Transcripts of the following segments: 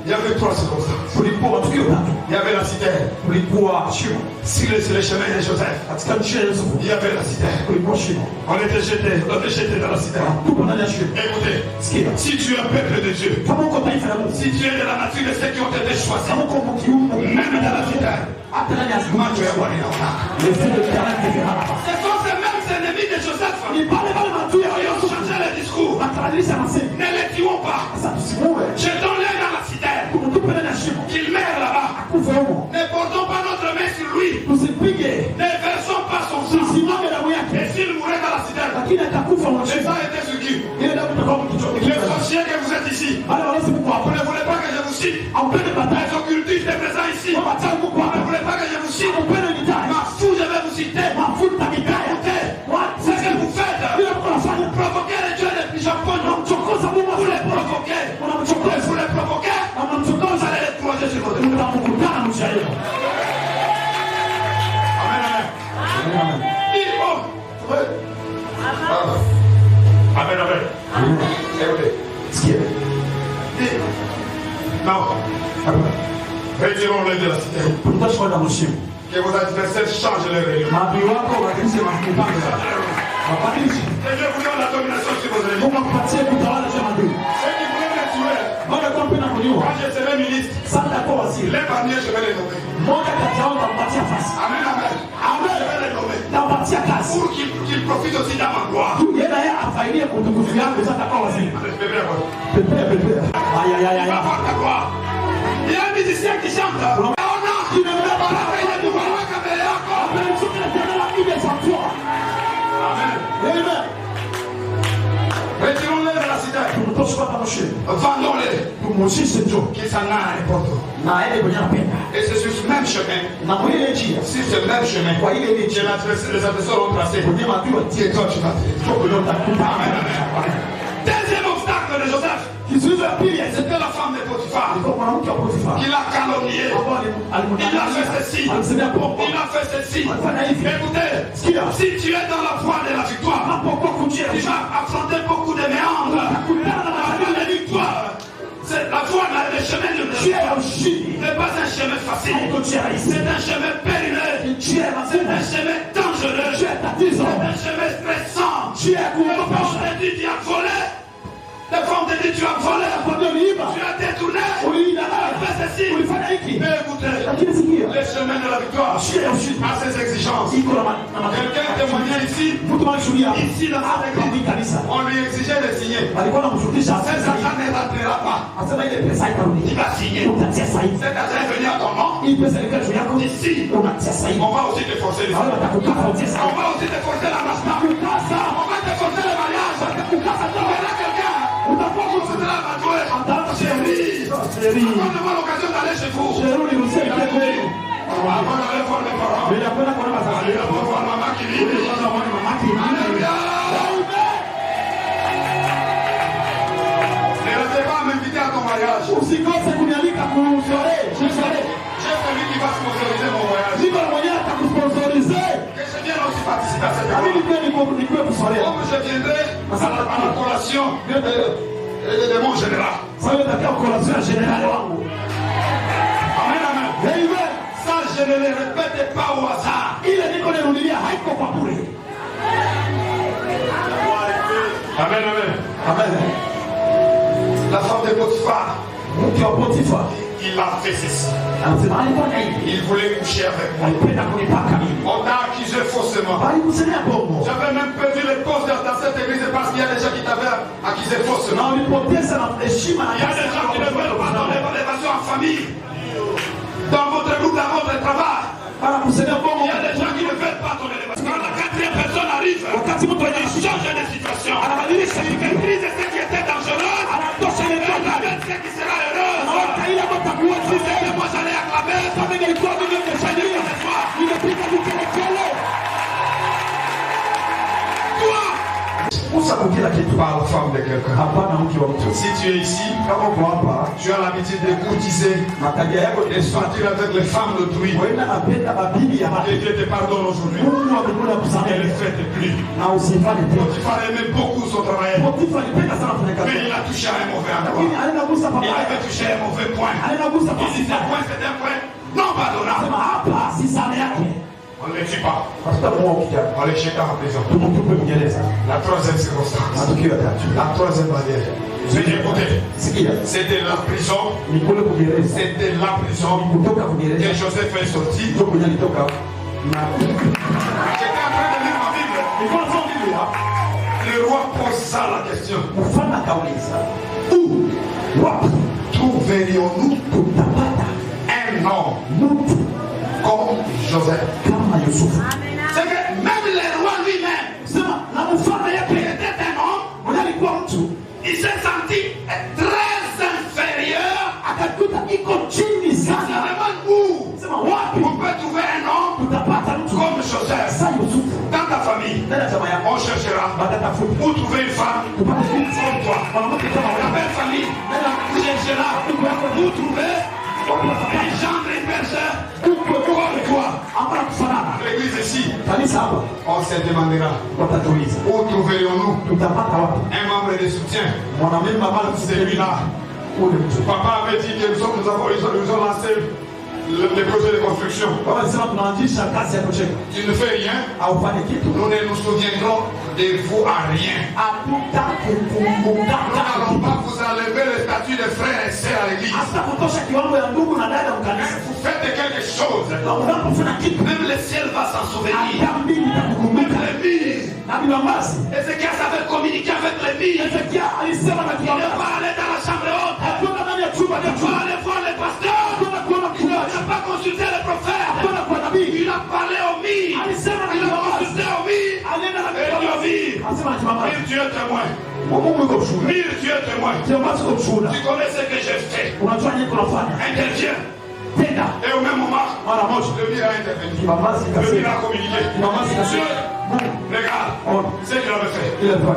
Il y avait 3 circonstances. Il y avait la citerne. Sur les chemins de Joseph, il y avait la citerne. On était jetés dans la citerne. Écoutez, si tu es un peuple de Dieu, si tu es de la nature de ceux qui ont été choisis, même dans la citerne, moi tu es roi et ce sont ces mêmes ennemis de Joseph qui ont changé le discours. Ne les tuons pas. Jetons-les dans la citerne. Qu'il meure là-bas. Ne portons pas notre main sur lui. Ne versons pas son sang. Et s'il mourait dans la citerne, les gens étaient sur qui? Les sorciers que vous êtes ici. Vous ne voulez pas que je vous cite. Les occultistes présents ici. Vous ne voulez pas que je vous cite. Ma fou, je vais vous citer. Écoutez, c'est ce que vous faites. Vous provoquez les dieux des Japon. Vous les provoquez. Vous les provoquez. Vous allez les plonger sur votre dos. Amen. Amen. Amen. Écoutez. Non. Retirons-les de la cité. Que vos adversaires changent leur religion. Et je vous donne la domination sur vos ennemis. Ceux qui voulaient me tuer, quand je serai ministre, les parmi je vais les nommer. Amen, amen. Je vais les nommer. Pour qu'ils profitent aussi de ma gloire. Il va voir ta gloire. Il y a un musicien qui chante. Retirons-les de la cité. Vendons-les. Qu'ils s'en aillent n'importe où. Et c'est sur ce même chemin. Sur ce même chemin. Que les adversaires ont tracé. Et toi tu vas faire. Amen. Deuxième obstacle de Joseph. C'était la femme de Potiphar. Il a calomnié. Il a fait ceci. Il a fait ceci. Écoutez, si tu es dans la voie de la victoire, tu vas affronter beaucoup de méandres. La victoire, c'est la voie, le chemin de victoire n'est pas un chemin facile. C'est un chemin périlleux. C'est un chemin dangereux. C'est un chemin stressant. Tu as volé. Les femmes te disent tu as volé, tu as détourné, tu as fait ceci. Mais écoutez, les chemins de la victoire à ses exigences. Quelqu'un témoignait ici dans cette église, on lui exigeait de signer. Cet argent ne rentrera pas. Il va signer. Cet argent est venu à ton nom. Ici, on va aussi te forcer les on va aussi te forcer la masse. On va te forcer le mariage. Quelqu'un. Chérie, on a l'occasion d'aller chez vous. Avant d'aller voir les parents, il faut voir maman qui vit. Alléluia. Ne restez pas à m'inviter à ton mariage. J'ai celui qui va sponsoriser mon voyage. Que je vienne aussi participer à cette école. Comme je viendrai à la collation de mon général. Amen, amen. Ça, je ne le répète pas au hasard. Amen, amen. La femme de Potiphar, il a fait ceci. Il voulait coucher avec moi. On t'a accusé faussement. J'avais même perdu les postes dans cette église parce qu'il y a des gens qui t'avaient accusé faussement. Il y a des gens qui ne veulent pas donner l'élévation en famille. Dans votre groupe, dans votre travail. Il y a des gens qui ne veulent pas ton élévation. Quand la quatrième personne arrive, il change de situation. Il maîtrise ce qui était dangereux. Il amène ce qui sera heureux. Moi j'allais acclamer. Toi, par la femme de quelqu'un. Si tu es ici, tu as l'habitude de courtiser, de sortir avec les femmes d'autrui. Que Dieu te pardonne aujourd'hui. Et ne faites plus. Potiphar aimait beaucoup son travail. Mais il a touché à un mauvais endroit. Il avait touché à un mauvais point. Et si ce point c'était un point non pardonnable, on ne les tue pas. On les jette en prison. La troisième circonstance. La troisième barrière. C'était la prison. C'était la prison que Joseph est sorti. J'étais en train de lire ma Bible. Le roi posa la question. Où trouverions-nous un homme comme Joseph? C'est que même le roi lui-même, il était un homme, il s'est senti très inférieur. Il se demande où on peut trouver un homme comme Joseph. Dans ta famille, on cherchera où trouver une femme comme toi. Dans ta belle famille, on cherchera où trouver un gendre, une bergère comme toi. L'église ici, on se demandera où trouverions-nous un membre de soutien. Celui-là. Papa avait dit que nous avons lancé les projets de construction. Tu ne fais rien. Nous ne nous souviendrons de vous à rien. Nous n'allons pas vous enlever le statut de frères et sœurs à l'église. Vous faites quelque chose. Même le ciel va s'en souvenir. Même les murs. Ézéchias savait communiquer avec les murs. Il ne pas aller dans la chambre haute. Il ne pas aller voir les pasteurs. Il n'a pas consulté les prophètes. Il a parlé au mire. Il a consulté au mire. Et il a dit, tu es témoin. Mire, tu es témoin. Tu connais ce que j'ai fait. Interviens. Et au même moment, le mire a intervenu. Le mire a communiqué. Regarde ce qu'il avait fait. Regarde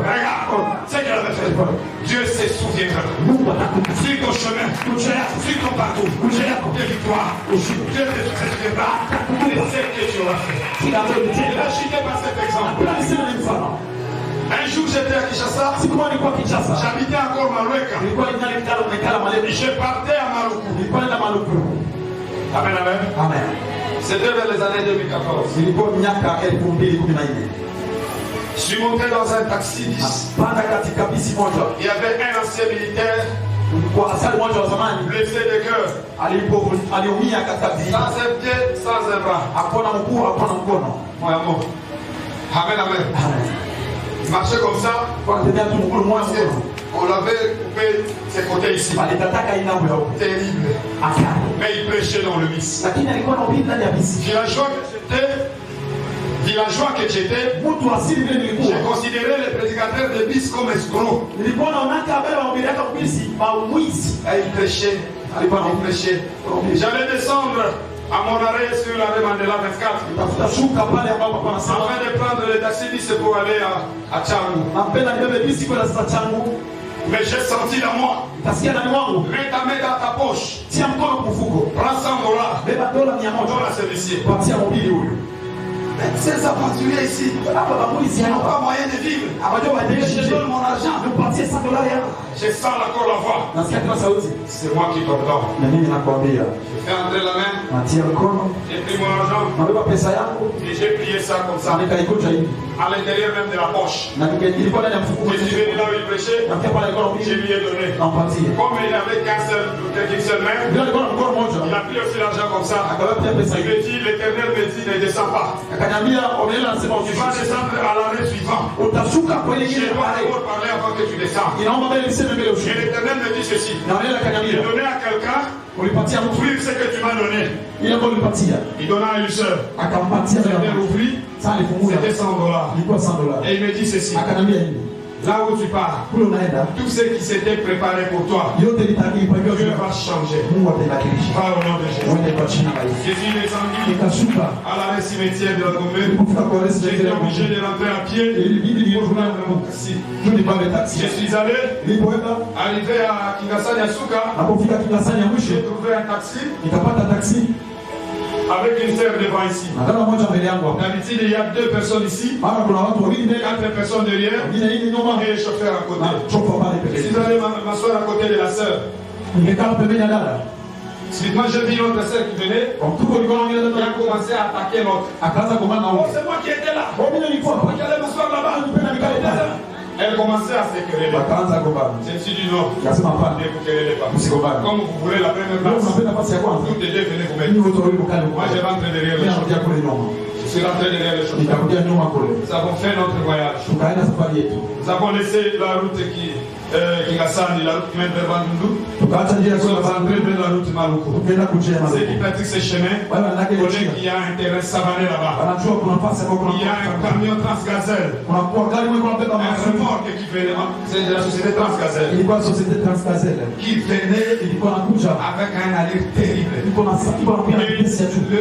ce qu'il avait fait. Dieu se souviendra. Sur ton chemin, sur ton parcours, de victoire, Dieu te souviendra de ce que tu auras fait. Et là, je n'ai pas cet exemple. Un jour, j'étais à Kinshasa. J'habitais encore Maloueka. Je partais à Maluku. Amen, amen. Amen. C'était vers les années 2014. Je suis monté dans un taxi 10. Il y avait un ancien militaire blessé de cœur, sans un pied, sans un bras. Mon amour. Amen, amen. Il marchait comme ça. On l'avait coupé ses côtés ici. Terrible. Mais il prêchait dans le bis. Villageois que j'étais, j'ai considéré les prédicateurs de bis comme escrocs. Et il prêchait. J'allais descendre à mon arrêt sur l'arrêt Mandela 24 afin de prendre le taxi bis pour aller à Tchangou. Mais j'ai senti dans moi, mets ta main dans ta poche, prends $100, donne à celui-ci. Ces aventuriers ici n'ont pas moyen de vivre. Je donne mon argent. Je sens encore la voix. C'est moi qui t'ordonne. Je fais entrer la main. J'ai pris mon argent. Et j'ai plié ça comme ça. À l'intérieur même de la poche. Je suis venu là où il prêchait. Je lui ai donné. Comme il n'avait qu'une seule main, il a pris aussi l'argent comme ça. Il me dit, l'Éternel me dit, ne descends pas. Tu vas descendre à l'arrêt suivant. Je dois d'abord parler avant que tu descendes. Et l'Éternel me dit ceci. J'ai donné à quelqu'un ouvrir ce que tu m'as donné. Il donna à une sœur. C'était ouvrir. C'était $100. Et il me dit ceci. Là où tu pars, tout ce qui s'était préparé pour toi, Dieu va changer. Va au nom de Jésus. Jésus est descendu à la cimetière de la Gombe. J'étais obligé de rentrer à pied pour prendre mon taxi. Je suis allé, arrivé à Kingasani Asuka, j'ai trouvé un taxi. Avec une sœur devant ici. D'habitude, il y a 2 personnes ici, 4 personnes derrière, et le chauffeur à côté. Je suis allé m'asseoir à côté de la sœur. Subitement, j'ai vu l'autre sœur qui venait. Il a commencé à attaquer l'autre. Oh, c'est moi qui étais là. C'est moi qui allais m'asseoir là-bas. Elle commençait à se quereller. Je me suis dit non, ne vous querellez pas. Comme vous voulez la première place, vous devez venir vous mettre. Moi je rentre derrière le chauffeur. Je suis rentré derrière le chauffeur. Nous avons fait notre voyage. Nous avons laissé la route qui Kingasani, la route qui mène vers Bandundu. Nous sommes entrés vers la route Maluku. Ceux qui pratiquent ce chemin connaissent qu'il y a un terrain savané là-bas. Il y a un camion Transgazelle. Un remorque qui venait, c'est de la société Transgazelle. Qui venait avec un allure terrible.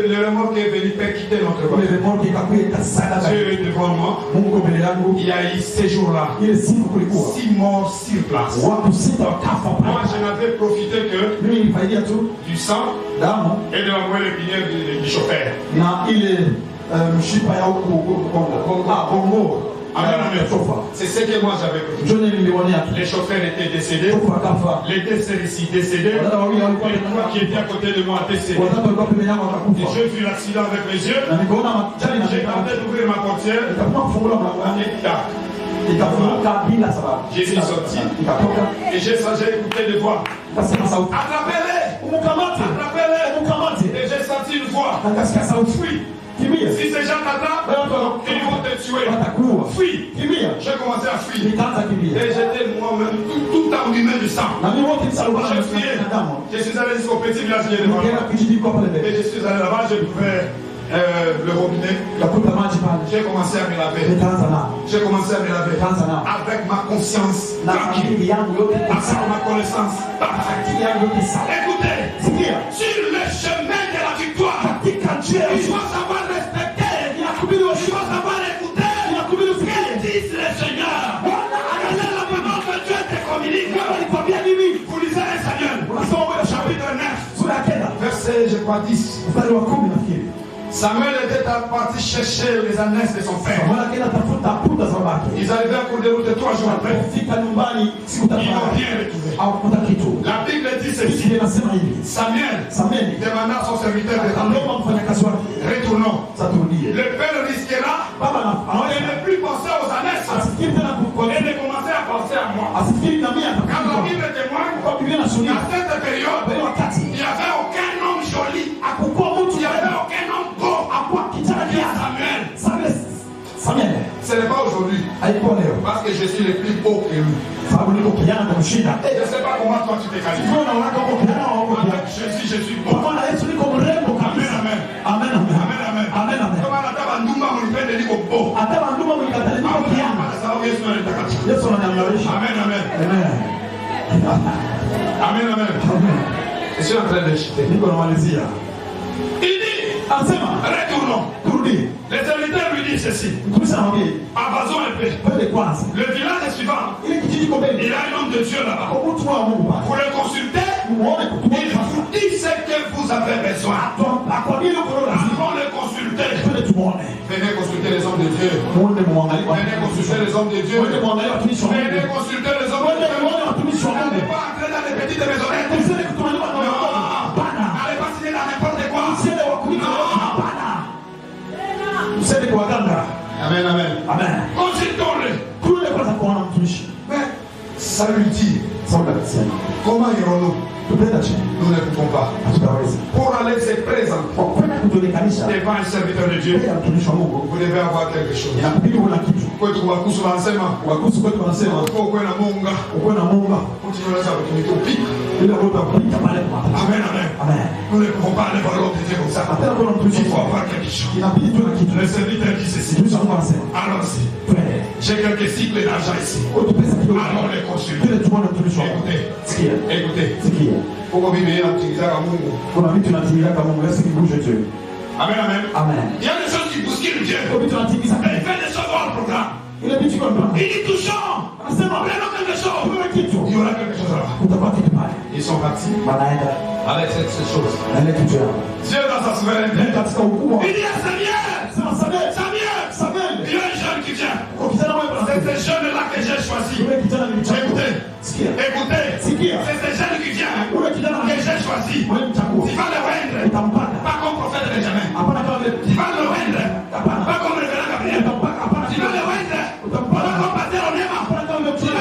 Le remorque est venu percuter notre voiture. Dieu est devant moi. Il y a eu ces jours-là 6 morts sur place. Moi je n'avais profité que du sang et de la moelle épinière du chauffeur. C'est ce que moi j'avais profité. Les chauffeurs étaient décédés. Les décédés ici décédés. Les 3 qui étaient à côté de moi décédés. J'ai vu l'accident avec les yeux. J'ai tenté d'ouvrir ma portière. Je suis sorti et j'ai écouté des voix. Attrapez-les! Attrapez-les! Et j'ai senti une voix. Fuis! Si ces gens t'attrapent, ils vont te tuer. Fuis! J'ai commencé à fuir. Et j'étais moi-même tout enrhumé du sang. J'ai fuyé. Je suis allé jusqu'au petit village qui est devant moi. Et je suis allé là-bas, j'ai ouvert le robinet. J'ai commencé à me laver. J'ai commencé à me laver avec ma conscience tranquille, avec ma connaissance parfaite. Écoutez, sur le chemin de la victoire, il faut savoir respecter, il faut savoir écouter ce que dit le Seigneur. Regardez la parole que Dieu te communique. Vous lisez Samuel, chapitre 9, verset, je crois, 10. Samuel était parti chercher les ânesses de son père. Ils arrivaient à cours de route 3 jours après. Ils n'ont rien retrouvé. La Bible dit ceci. Samuel demanda à son serviteur de retournons. Le père risquera de ne plus penser aux ânesses et de commencer à penser à moi. Quand la Bible témoigne, à cette période, il n'y avait aucun homme joli. Il n'y avait aucun homme beau. Samuel. Ce n'est pas aujourd'hui. Parce que je suis le plus beau que lui. Je ne sais pas comment toi tu t'es qualifié. Je suis beau. Amen. Comment la table Ndumba me fait de beau. Amen. Je suis en train de chuter. Il dit, retournons. Les serviteurs lui disent ceci. Abassons un peu. Le village suivant, il y a un homme de Dieu là-bas. Pour le consulter, il vous dit ce que vous avez besoin. Avant le consulter, venez consulter les hommes de Dieu. Venez consulter les hommes de Dieu. Venez consulter les hommes de Dieu. N'allez pas entrer dans les petites maisonnettes. N'allez pas signer dans n'importe quoi. Amen. Consultons-le. Mais ça lui dit, comment irons-nous? Nous ne pouvons pas. Pour aller se présenter devant un serviteur de Dieu, vous devez avoir quelque chose. Vous Amen, amen. Nous ne pouvons pas aller voir l'autre Dieu comme ça. Il faut avoir quelque chose. Le serviteur dit ceci. Allons-y. J'ai quelques cycles d'argent ici. Allons les construire. Écoutez. Pourquoi vivre dans Amen, amen. Il y a des choses qui bousculent Dieu. Il fait des choses dans le programme. Il dit touchant. Il y aura quelque chose. Il y aura quelque chose là-bas. Ils sont partis avec cette chose. Dieu dans sa souveraineté. Il dit à Samuel, il y a un jeune qui vient. C'est ce jeune-là que j'ai choisi. Écoutez. C'est ce jeune qui vient que j'ai choisi. Il va le rendre. Pas comme prophète Benjamin. Il va le rendre. Pas comme révérend Gabriel. Il va le rendre. Pas comme pasteur Onema. Il va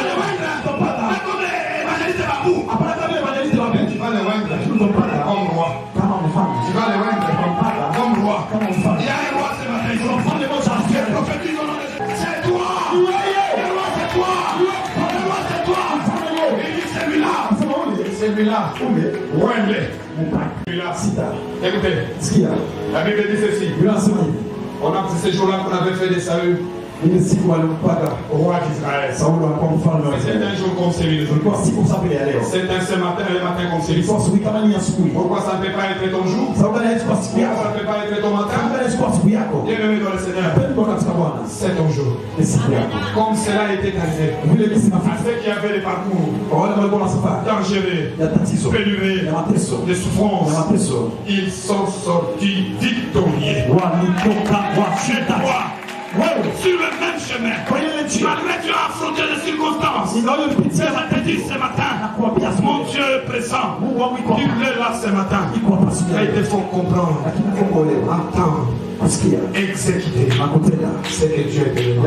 le rendre. Pas comme évangéliste Babou. Il va le rendre comme roi. Il va le rendre comme roi. Il y a un roi ce matin. C'est toi. Le roi c'est toi. Le roi c'est toi. Il dit celui-là. Écoutez, la Bible dit ceci. On a ces jours-là qu'on avait fait des saluts au roi d'Israël. C'est un jour comme celui-là. C'est un ce matin, le matin comme celui-là. Pourquoi ça ne peut pas être ton jour? Pourquoi ça ne peut pas être ton matin? Bien-aimé dans le Seigneur, c'est ton jour. Comme cela était arrivé à ceux qui avaient des parcours dangereux, pénuriers, des souffrances, ils sont sortis victorieux. Sur le même chemin, malgré tu as affronté les circonstances, je te dis ce matin, mon Dieu est présent, il est là ce matin, et il te faut comprendre, entendre, exécuter, c'est que Dieu est là.